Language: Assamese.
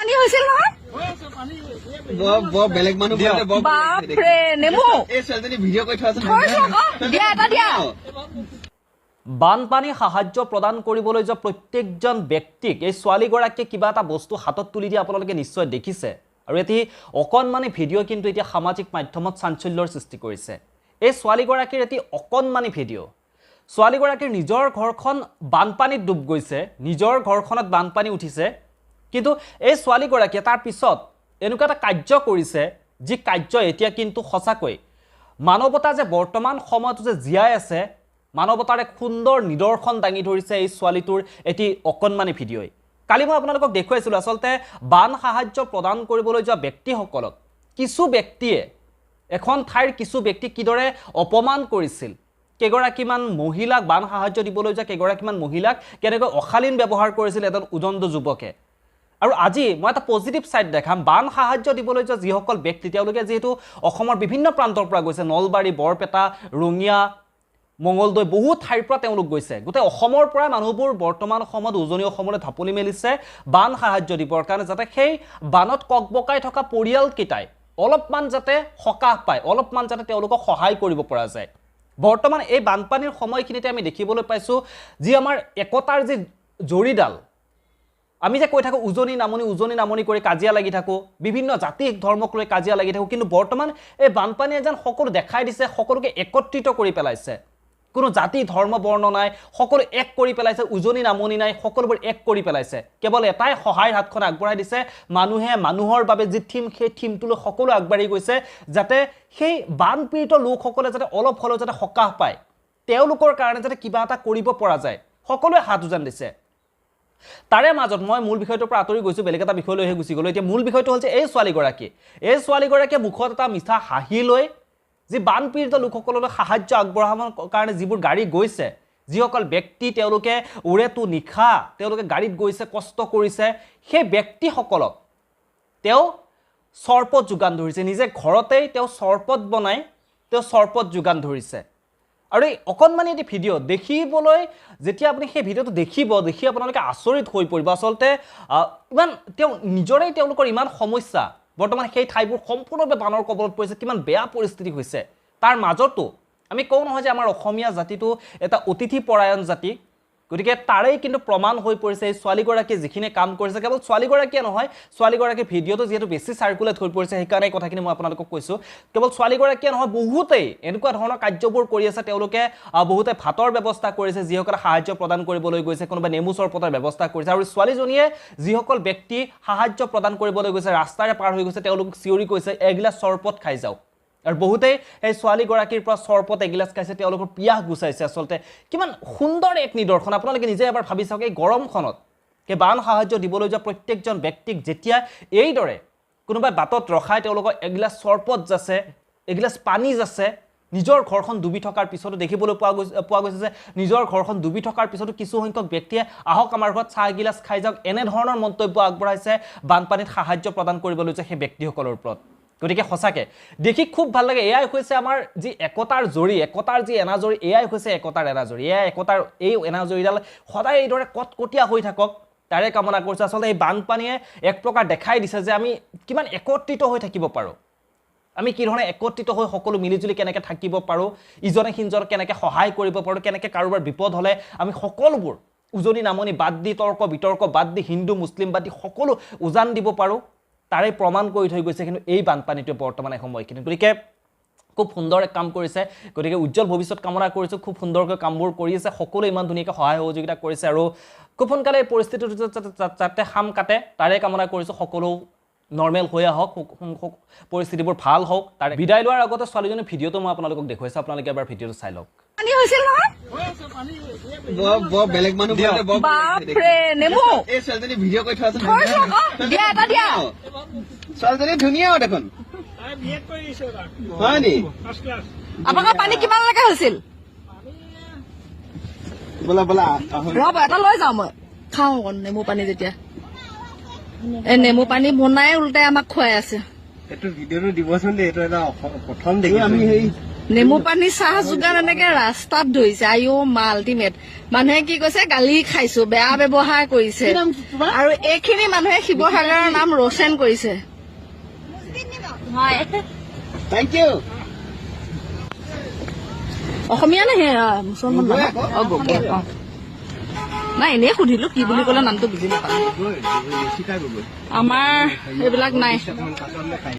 পানী হৈছিল নহয় বেলেগ মানুহ বাপৰে নেমু এই ছোৱালীজনী ভিডিঅ' কৰি থোৱা আছে দিয়া এটা দিয়া বানপানী সাহায্য প্ৰদান কৰিবলৈ যোৱা প্ৰত্যেকজন ব্যক্তিক এই ছোৱালীগৰাকীয়ে কিবা এটা বস্তু হাতত তুলি দিয়া আপোনালোকে নিশ্চয় দেখিছে আৰু এটি অকণমানি ভিডিঅ' কিন্তু এতিয়া সামাজিক মাধ্যমত চাঞ্চল্যৰ সৃষ্টি কৰিছে এই ছোৱালীগৰাকীৰ এটি অকণমানি ভিডিঅ' ছোৱালীগৰাকীৰ নিজৰ ঘৰখন বানপানীত ডুব গৈছে নিজৰ ঘৰখনত বানপানী উঠিছে কিন্তু এই ছোৱালীগৰাকীয়ে তাৰ পিছত এনেকুৱা এটা কাৰ্য কৰিছে যি কাৰ্য এতিয়া কিন্তু সঁচাকৈ মানৱতা যে বৰ্তমান সময়ত যে জীয়াই আছে মানৱতাৰ এক সুন্দৰ নিদৰ্শন দাঙি ধৰিছে এই ছোৱালীটোৰ এটি অকণমানি ভিডিঅ'ই কালি মই আপোনালোকক দেখুৱাইছিলোঁ আচলতে বান সাহায্য প্ৰদান কৰিবলৈ যোৱা ব্যক্তিসকলক কিছু ব্যক্তিয়ে এখন ঠাইৰ কিছু ব্যক্তিক কিদৰে অপমান কৰিছিল কেইগৰাকীমান মহিলাক বান সাহায্য দিবলৈ যোৱা কেইগৰাকীমান মহিলাক কেনেকৈ অশালীন ব্যৱহাৰ কৰিছিল এজন উদণ্ড যুৱকে আৰু আজি মই এটা পজিটিভ সাইড দেখাম বান সাহায্য দিবলৈ যোৱা যিসকল ব্যক্তি তেওঁলোকে যেহেতু অসমৰ বিভিন্ন প্ৰান্তৰ পৰা গৈছে নলবাৰী বৰপেটা ৰঙিয়া মঙ্গলদৈ বহুত ঠাইৰ পৰা তেওঁলোক গৈছে গোটেই অসমৰ পৰা মানুহবোৰ বৰ্তমান সময়ত উজনি অসমলৈ ঢাপলি মেলিছে বান সাহায্য দিবৰ কাৰণে যাতে সেই বানত ককবকাই থকা পৰিয়ালকেইটাই অলপমান যাতে সকাহ পায় অলপমান যাতে তেওঁলোকক সহায় কৰিব পৰা যায় বৰ্তমান এই বানপানীৰ সময়খিনিতে আমি দেখিবলৈ পাইছোঁ যি আমাৰ একতাৰ যি জৰিডাল আমি যে কৈ থাকোঁ উজনি নামনি কৰি কাজিয়া লাগি থাকোঁ বিভিন্ন জাতি ধৰ্মক লৈ কাজিয়া লাগি থাকোঁ কিন্তু বৰ্তমান এই বানপানীয়ে যেন সকলো দেখাই দিছে সকলোকে একত্ৰিত কৰি পেলাইছে কোনো জাতি ধৰ্ম বৰ্ণ নাই সকলো এক কৰি পেলাইছে উজনি নামনি নাই সকলোবোৰ এক কৰি পেলাইছে কেৱল এটাই সহায়ৰ হাতখন আগবঢ়াই দিছে মানুহে মানুহৰ বাবে যি থিম সেই থিমটোলৈ সকলো আগবাঢ়ি গৈছে যাতে সেই বানপীড়িত লোকসকলে যাতে অলপ হ'লেও যাতে সকাহ পায় তেওঁলোকৰ কাৰণে যাতে কিবা এটা কৰিব পৰা যায় সকলোৱে হাত উজান দিছে তাৰে মাজত মই মূল বিষয়টোৰ পৰা আঁতৰি গৈছোঁ বেলেগ এটা বিষয়লৈহে গুচি গ'লোঁ এতিয়া মূল বিষয়টো হৈছে এই ছোৱালীগৰাকীয়ে মুখত এটা মিঠা হাঁহি লৈ যি বানপীড়িত লোকসকললৈ সাহায্য আগবঢ়াবৰ কাৰণে যিবোৰ গাড়ী গৈছে যিসকল ব্যক্তি তেওঁলোকে উৰেটো নিশা তেওঁলোকে গাড়ীত গৈছে কষ্ট কৰিছে সেই ব্যক্তিসকলক তেওঁ চৰপত যোগান ধৰিছে নিজে ঘৰতেই তেওঁ চৰপত বনাই তেওঁ চৰপত যোগান ধৰিছে আৰু এই অকণমানি এটি ভিডিঅ' দেখিবলৈ যেতিয়া আপুনি সেই ভিডিঅ'টো দেখি আপোনালোকে আচৰিত হৈ পৰিব আচলতে ইমান তেওঁ নিজৰেই তেওঁলোকৰ ইমান সমস্যা বৰ্তমান সেই ঠাইবোৰ সম্পূৰ্ণভাৱে বানৰ কবলত পৰিছে কিমান বেয়া পৰিস্থিতি হৈছে তাৰ মাজতো আমি কওঁ নহয় যে আমাৰ অসমীয়া জাতিটো এটা অতিথি পৰায়ণ জাতি গতিকে তাৰেই কিন্তু প্ৰমাণ হৈ পৰিছে এই ছোৱালীগৰাকীয়ে যিখিনি কাম কৰিছে কেৱল ছোৱালীগৰাকীয়ে নহয় ছোৱালীগৰাকীৰ ভিডিঅ'টো যিহেতু বেছি চাৰ্কুলেট হৈ পৰিছে সেইকাৰণে এই কথাখিনি মই আপোনালোকক কৈছোঁ কেৱল ছোৱালীগৰাকীয়ে নহয় বহুতেই এনেকুৱা ধৰণৰ কাৰ্যবোৰ কৰি আছে তেওঁলোকে বহুতে ভাতৰ ব্যৱস্থা কৰিছে যিসকলে সাহায্য প্ৰদান কৰিবলৈ গৈছে কোনোবা নেমু চৰপতৰ ব্যৱস্থা কৰিছে আৰু ছোৱালীজনীয়ে যিসকল ব্যক্তি সাহায্য প্ৰদান কৰিবলৈ গৈছে ৰাস্তাৰে পাৰ হৈ গৈছে তেওঁলোক চিঞৰি কৈছে এগিলাচ চৰপত খাই যাওক আৰু বহুতেই এই ছোৱালীগৰাকীৰ পৰা চৰপত এগিলাচ খাইছে তেওঁলোকৰ পিয়াহ গুচাইছে আচলতে কিমান সুন্দৰ এক নিদৰ্শন আপোনালোকে নিজে এবাৰ ভাবি চাওক এই গৰমখনত সেই বান সাহায্য দিবলৈ যোৱা প্ৰত্যেকজন ব্যক্তিক যেতিয়া এইদৰে কোনোবাই বাটত ৰখাই তেওঁলোকৰ এগিলাচ চৰপত যাছে এগিলাচ পানী যাছে নিজৰ ঘৰখন ডুবি থকাৰ পিছতো দেখিবলৈ পোৱা গৈছে যে নিজৰ ঘৰখন ডুবি থকাৰ পিছতো কিছু সংখ্যক ব্যক্তিয়ে আহক আমাৰ ঘৰত চাহ এগিলাচ খাই যাওক এনেধৰণৰ মন্তব্য আগবঢ়াইছে বানপানীত সাহায্য প্ৰদান কৰিবলৈ যোৱা সেই ব্যক্তিসকলৰ ওপৰত গতিকে সঁচাকে দেখি খুব ভাল লাগে এয়াই হৈছে আমাৰ যি একতাৰ জৰি একতাৰ যি এনাজৰি এয়াই হৈছে একতাৰ এনাজৰি এয়া একতাৰ এই এনাজৰিডাল সদায় এইদৰে কটকটীয়া হৈ থাকক তাৰে কামনা কৰিছে আচলতে এই বানপানীয়ে এক প্ৰকাৰ দেখাই দিছে যে আমি কিমান একত্ৰিত হৈ থাকিব পাৰোঁ আমি কি ধৰণে একত্ৰিত হৈ সকলো মিলিজুলি কেনেকৈ থাকিব পাৰোঁ ইজনে সিজনক কেনেকৈ সহায় কৰিব পাৰোঁ কেনেকৈ কাৰোবাৰ বিপদ হ'লে আমি সকলোবোৰ উজনি নামনি বাদ দি তৰ্ক বিতৰ্ক বাদ দি হিন্দু মুছলিম বাদ দি সকলো উজান দিব পাৰোঁ তাৰে প্ৰমাণ কৰি থৈ গৈছে কিন্তু এই বানপানীটোৱে বৰ্তমান সময়খিনি গতিকে খুব সুন্দৰ এক কাম কৰিছে গতিকে উজ্জ্বল ভৱিষ্যত কামনা কৰিছোঁ খুব সুন্দৰকৈ কামবোৰ কৰি আছে সকলোৱে ইমান ধুনীয়াকৈ সহায় সহযোগিতা কৰিছে আৰু খুব সোনকালে এই পৰিস্থিতিটো যাতে সাম কাটে তাৰে কামনা কৰিছোঁ সকলো নৰ্মেল হৈ আহক পৰিস্থিতিবোৰ ভাল হওক তাৰে বিদায় লোৱাৰ আগতে ছোৱালীজনীৰ ভিডিঅ'টো মই আপোনালোকক দেখুৱাইছোঁ আপোনালোকে এবাৰ ভিডিঅ'টো চাই লওক পানী হৈছিল নহয় বেলেগ মানুহ বাপৰে নেমু এই ছোৱালীজনী ভিডিঅ' কৰি থোৱা আছে দিয়া এটা দিয়া ছোৱালীজনী ধুনীয়া দেখোন হয় নি আপোনালোকৰ পানী কিমানলৈকে হৈছিল বোলা ৰ'ব এটা লৈ যাওঁ মই খাওঁ নেমু পানী যেতিয়া এই নেমু পানী বনাই উল্টাই আমাক খুৱাই আছে এইটো ভিডিঅ'টো দিবচোন দেই এইটো এটা প্ৰথম দেখি আমি সেই নেমু পানী চাহ যোগান এনেকে ৰাস্তাত ধৰিছে আইও আল্টিমেট মানুহে কি কৈছে গালি খাইছো বেয়া ব্যৱহাৰ কৰিছে আৰু এইখিনি মানুহে শিৱসাগৰৰ নাম ৰোচন কৰিছে থেংক ইউ অসমীয়া নে মুছলমান নাই এনেই সুধিলো কি বুলি ক'লে নামটো বুজি নাপালো আমাৰ এইবিলাক নাই